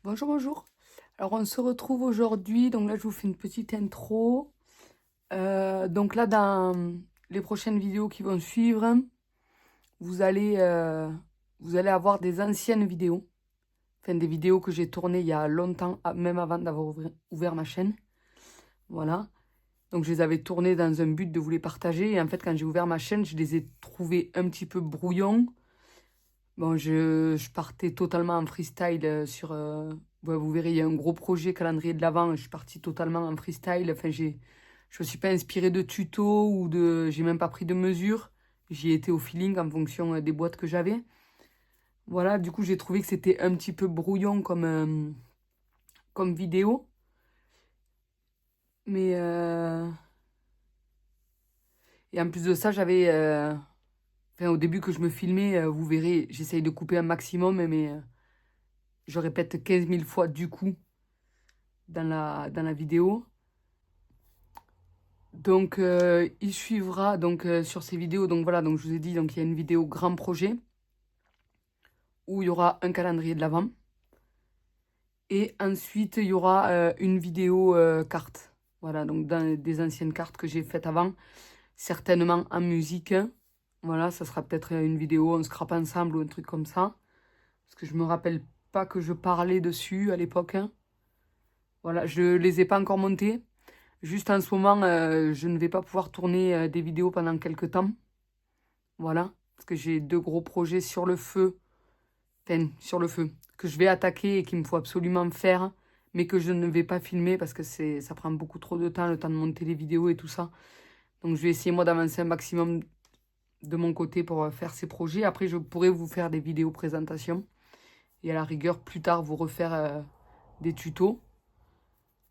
Bonjour, bonjour. Alors, on se retrouve aujourd'hui. Donc là, je vous fais une petite intro. Donc là, dans les prochaines vidéos qui vont suivre, vous allez, euh, vous allez avoir des anciennes vidéos. Enfin, des vidéos que j'ai tournées il y a longtemps, même avant d'avoir ouvert ma chaîne. Voilà. Donc, je les avais tournées dans un but de vous les partager. Et en fait, quand j'ai ouvert ma chaîne, je les ai trouvées un petit peu brouillons. Bon, je partais totalement en freestyle sur... ouais, vous verrez, il y a un gros projet calendrier de l'Avent. Je suis partie totalement en freestyle. Enfin, je me suis pas inspirée de tutos ou de... J'ai même pas pris de mesures. J'y ai été au feeling en fonction des boîtes que j'avais. Voilà, du coup, j'ai trouvé que c'était un petit peu brouillon comme vidéo. Mais... Et en plus de ça, j'avais... Enfin, au début que je me filmais, vous verrez, j'essaye de couper un maximum, mais je répète 15 000 fois du coup dans la vidéo. Donc, il suivra donc sur ces vidéos. Donc voilà, donc je vous ai dit, donc il y a une vidéo grand projet où il y aura un calendrier de l'Avent. Et ensuite, il y aura une vidéo carte. Voilà, donc dans des anciennes cartes que j'ai faites avant, certainement en musique. Voilà, ça sera peut-être une vidéo, on scrape ensemble ou un truc comme ça. Parce que je me rappelle pas que je parlais dessus à l'époque. Voilà, je les ai pas encore montées. Juste en ce moment, je ne vais pas pouvoir tourner des vidéos pendant quelques temps. Voilà, parce que j'ai deux gros projets sur le feu, enfin, sur le feu, que je vais attaquer et qu'il me faut absolument faire, mais que je ne vais pas filmer parce que ça prend beaucoup trop de temps, le temps de monter les vidéos et tout ça. Donc je vais essayer moi d'avancer un maximum de mon côté pour faire ces projets. Après, je pourrais vous faire des vidéos présentations et à la rigueur, plus tard, vous refaire des tutos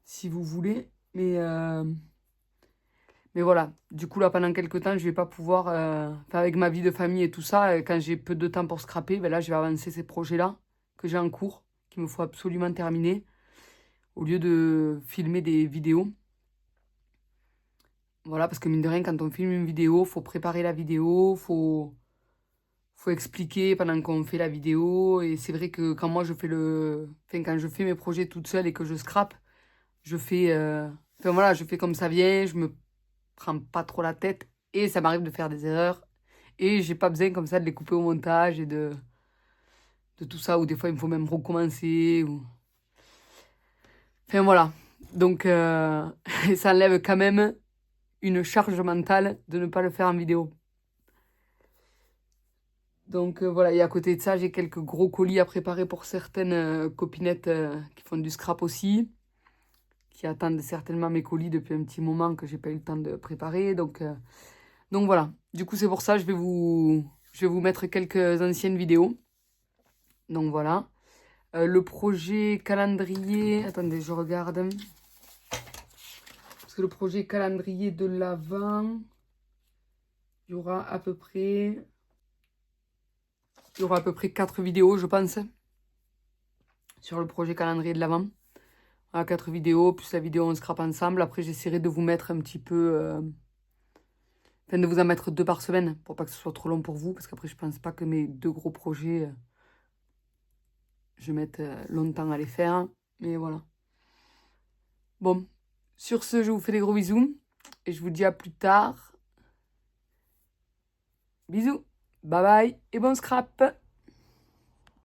si vous voulez. Mais voilà, du coup là pendant quelques temps je vais pas pouvoir, enfin, avec ma vie de famille et tout ça, quand j'ai peu de temps pour scraper, ben là je vais avancer ces projets-là que j'ai en cours, qu'il me faut absolument terminer, au lieu de filmer des vidéos. Voilà, parce que mine de rien, quand on filme une vidéo, faut préparer la vidéo, faut expliquer pendant qu'on fait la vidéo. Et c'est vrai que quand moi je fais enfin quand je fais mes projets toute seule et que je scrape, je fais, enfin voilà, je fais comme ça vient, je me prends pas trop la tête et ça m'arrive de faire des erreurs. Et j'ai pas besoin comme ça de les couper au montage et de tout ça, ou des fois il me faut même recommencer. Enfin voilà. Donc ça enlève quand même une charge mentale de ne pas le faire en vidéo. Donc voilà, et à côté de ça, j'ai quelques gros colis à préparer pour certaines copinettes qui font du scrap aussi, qui attendent certainement mes colis depuis un petit moment que j'ai pas eu le temps de préparer. Donc voilà. Du coup, c'est pour ça, je vais vous mettre quelques anciennes vidéos. Donc voilà. Le projet calendrier. Attendez, je regarde. Parce que le projet calendrier de l'Avent, il y aura à peu près. Il y aura à peu près 4 vidéos, je pense. Sur le projet calendrier de l'Avent. Voilà, 4 vidéos, plus la vidéo on scrape ensemble. Après, j'essaierai de vous mettre un petit peu. Enfin, de vous en mettre 2 par semaine. Pour pas que ce soit trop long pour vous. Parce qu'après, je pense pas que mes 2 gros projets. Je mette longtemps à les faire. Mais voilà. Bon. Sur ce, je vous fais des gros bisous. Et je vous dis à plus tard. Bisous, bye bye et bon scrap.